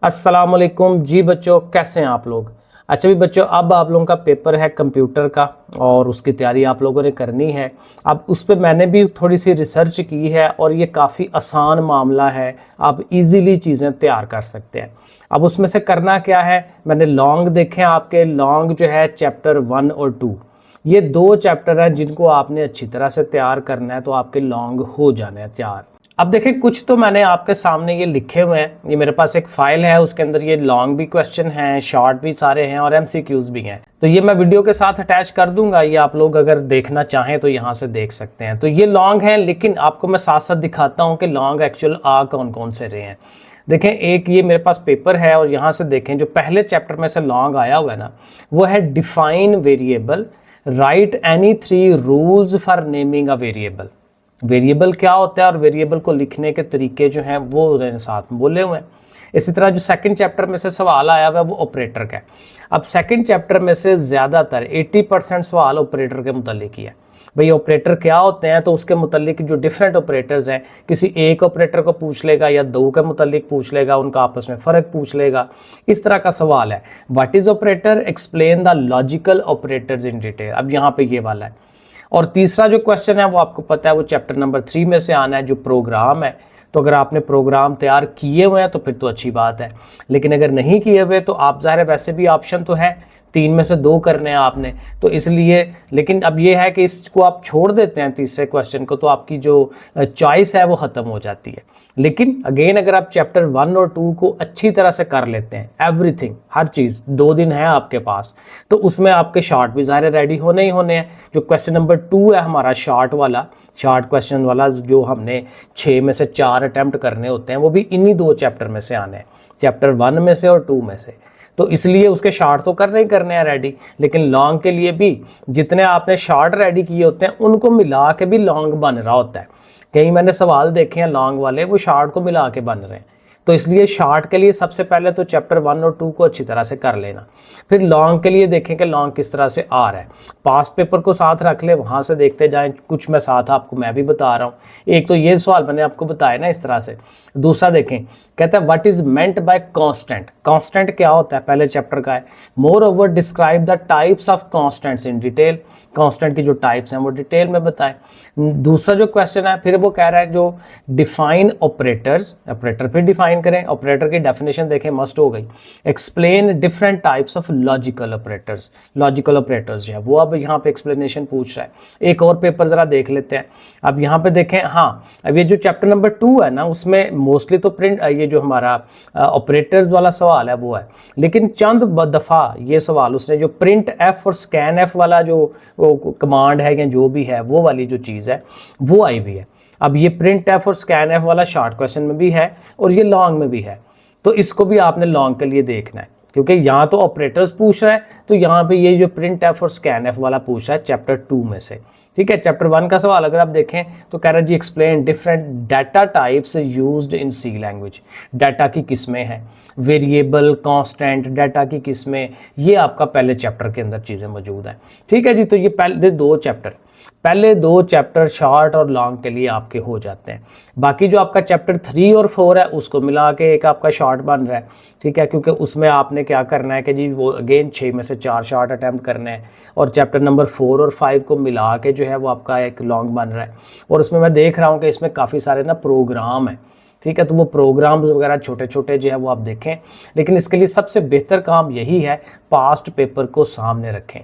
अस्सलाम वालेकुम जी बच्चों, कैसे हैं आप लोग। अच्छा भी बच्चों, अब आप लोगों का पेपर है कंप्यूटर का और उसकी तैयारी आप लोगों ने करनी है। अब उस पर मैंने भी थोड़ी सी रिसर्च की है और ये काफ़ी आसान मामला है, आप इजीली चीज़ें तैयार कर सकते हैं। अब उसमें से करना क्या है, मैंने लॉन्ग देखे हैं आपके। लॉन्ग जो है चैप्टर 1 और 2, ये दो चैप्टर हैं जिनको आपने अच्छी तरह से तैयार करना है, तो आपके लॉन्ग हो जाने हैं तैयार। अब देखिए, कुछ तो मैंने आपके सामने ये लिखे हुए हैं। ये मेरे पास एक फाइल है, उसके अंदर ये लॉन्ग भी क्वेश्चन हैं, शॉर्ट भी सारे हैं और एमसीक्यूज भी हैं। तो ये मैं वीडियो के साथ अटैच कर दूंगा, ये आप लोग अगर देखना चाहें तो यहाँ से देख सकते हैं। तो ये लॉन्ग है, लेकिन आपको मैं साथ साथ दिखाता हूँ कि लॉन्ग एक्चुअल आ कौन कौन से रहे हैं। देखें, एक ये मेरे पास पेपर है और यहाँ से देखें जो पहले चैप्टर में से लॉन्ग आया हुआ है ना, वो है define variable, right any 3 rules for naming a variable. Variable क्या होता है और वेरिएबल को लिखने के तरीके जो हैं वो साथ में बोले हुए हैं। इसी तरह जो सेकंड चैप्टर में से सवाल आया हुआ है वो ऑपरेटर का है। अब सेकंड चैप्टर में से ज़्यादातर 80% सवाल ऑपरेटर के मुतालिक ही है। भाई ऑपरेटर क्या होते हैं, तो उसके मुतालिक जो डिफरेंट ऑपरेटर्स हैं, किसी एक ऑपरेटर को पूछ लेगा या दो के मुतालिक पूछ लेगा, उनका आपस में फ़र्क पूछ लेगा, इस तरह का सवाल है। What is operator, explain the logical operators in detail. अब यहाँ पे ये वाला है। और तीसरा जो क्वेश्चन है वो आपको पता है, वो चैप्टर नंबर 3 में से आना है, जो प्रोग्राम है। तो अगर आपने प्रोग्राम तैयार किए हुए हैं तो फिर तो अच्छी बात है, लेकिन अगर नहीं किए हुए तो आप ज़ाहिर है, वैसे भी ऑप्शन तो है 3 में से 2 करने हैं आपने, तो इसलिए। लेकिन अब ये है कि इसको आप छोड़ देते हैं तीसरे क्वेश्चन को, तो आपकी जो चॉइस है वो ख़त्म हो जाती है। लेकिन अगेन, अगर आप चैप्टर 1 और 2 को अच्छी तरह से कर लेते हैं, एवरीथिंग, हर चीज़, 2 दिन है आपके पास, तो उसमें आपके शॉर्ट भी ज़ाहिर रेडी होने ही होने हैं। जो क्वेश्चन नंबर 2 है हमारा शॉर्ट वाला, शॉर्ट क्वेश्चन वाला, जो हमने 6 में से 4 अटैम्प्ट करने होते हैं, वो भी इन्हीं 2 चैप्टर में से आने हैं, चैप्टर 1 में से और 2 में से। तो इसलिए उसके शॉर्ट तो करने ही करने हैं रेडी, लेकिन लॉन्ग के लिए भी जितने आपने शॉर्ट रेडी किए होते हैं उनको मिला के भी लॉन्ग बन रहा होता है। कहीं मैंने सवाल देखे हैं लॉन्ग वाले, वो शॉर्ट को मिला के बन रहे हैं। तो इसलिए शॉर्ट के लिए सबसे पहले तो चैप्टर 1 और 2 को अच्छी तरह से कर लेना, फिर लॉन्ग के लिए देखें कि लॉन्ग किस तरह से आ रहा है। पास्ट पेपर को साथ रख ले, वहाँ से देखते जाएं, कुछ मैं साथ आपको मैं भी बता रहा हूँ। एक तो ये सवाल मैंने आपको बताया ना इस तरह से। दूसरा देखें, कहता है what is meant by constant. Constant क्या होता है, पहले चैप्टर का है। More over describe the types of constants in detail. Constant की जो टाइप्स हैं वो डिटेल में बताएं। दूसरा जो क्वेश्चन है, फिर वो कह रहा है जो डिफाइन ऑपरेटर्स, ऑपरेटर फिर डिफाइन करें। ऑपरेटर की डेफिनेशन देखें, मस्ट हो गई। Explain different types of logical operators. Logical operators जो है वो अब यहाँ पे एक्सप्लेनेशन पूछ रहा है। एक और पेपर जरा देख लेते हैं। अब यहाँ पे देखें, हाँ, अब ये जो चैप्टर नंबर 2 है ना, उसमें मोस्टली तो प्रिंट, ये जो हमारा ऑपरेटर्स वाला सवाल है वो है, लेकिन चंद दफ़ा ये सवाल उसने जो प्रिंट एफ और स्कैन एफ वाला जो कमांड है या जो भी है, वो वाली जो चीज़ है वो आई भी है। अब ये प्रिंट एफ और स्कैन एफ वाला शॉर्ट क्वेश्चन में भी है और ये लॉन्ग में भी है, तो इसको भी आपने लॉन्ग के लिए देखना है, क्योंकि यहाँ तो ऑपरेटर्स पूछ रहा है, तो यहाँ पे ये जो प्रिंट एफ और स्कैन एफ वाला पूछ रहा है चैप्टर 2 में से। ठीक है, चैप्टर 1 का सवाल अगर आप देखें तो कह रहा है जी explain different data types used in C language. Data की किस्में हैं, वेरिएबल, कांस्टेंट, डाटा की किस्में, ये आपका पहले चैप्टर के अंदर चीज़ें मौजूद हैं। ठीक है जी, तो ये पहले 2 चैप्टर शॉर्ट और लॉन्ग के लिए आपके हो जाते हैं। बाकी जो आपका चैप्टर 3 और 4 है उसको मिला के एक आपका शॉर्ट बन रहा है। ठीक है, क्योंकि उसमें आपने क्या करना है कि जी वो अगेन 6 में से 4 शॉर्ट अटैम्प्ट करने हैं, और चैप्टर नंबर 4 और 5 को मिला के जो है वो आपका एक लॉन्ग बन रहा है। और उसमें मैं देख रहा हूँ कि इसमें काफ़ी सारे ना प्रोग्राम हैं। ठीक है, तो वो प्रोग्राम्स वगैरह छोटे छोटे जो है वो आप देखें, लेकिन इसके लिए सबसे बेहतर काम यही है, पास्ट पेपर को सामने रखें।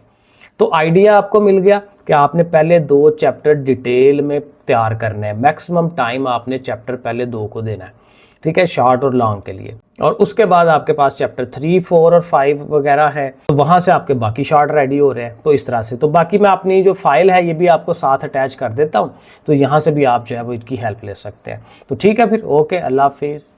तो आइडिया आपको मिल गया कि आपने पहले 2 चैप्टर डिटेल में तैयार करने हैं। मैक्सिमम टाइम आपने चैप्टर पहले 2 को देना है, ठीक है, शॉर्ट और लॉन्ग के लिए। और उसके बाद आपके पास चैप्टर 3, 4 और 5 वगैरह है, तो वहाँ से आपके बाकी शॉर्ट रेडी हो रहे हैं। तो इस तरह से, तो बाकी मैं अपनी जो फाइल है ये भी आपको साथ अटैच कर देता हूँ, तो यहाँ से भी आप जो है वो इसकी हेल्प ले सकते हैं। तो ठीक है, फिर ओके, अल्लाह हाफिज़।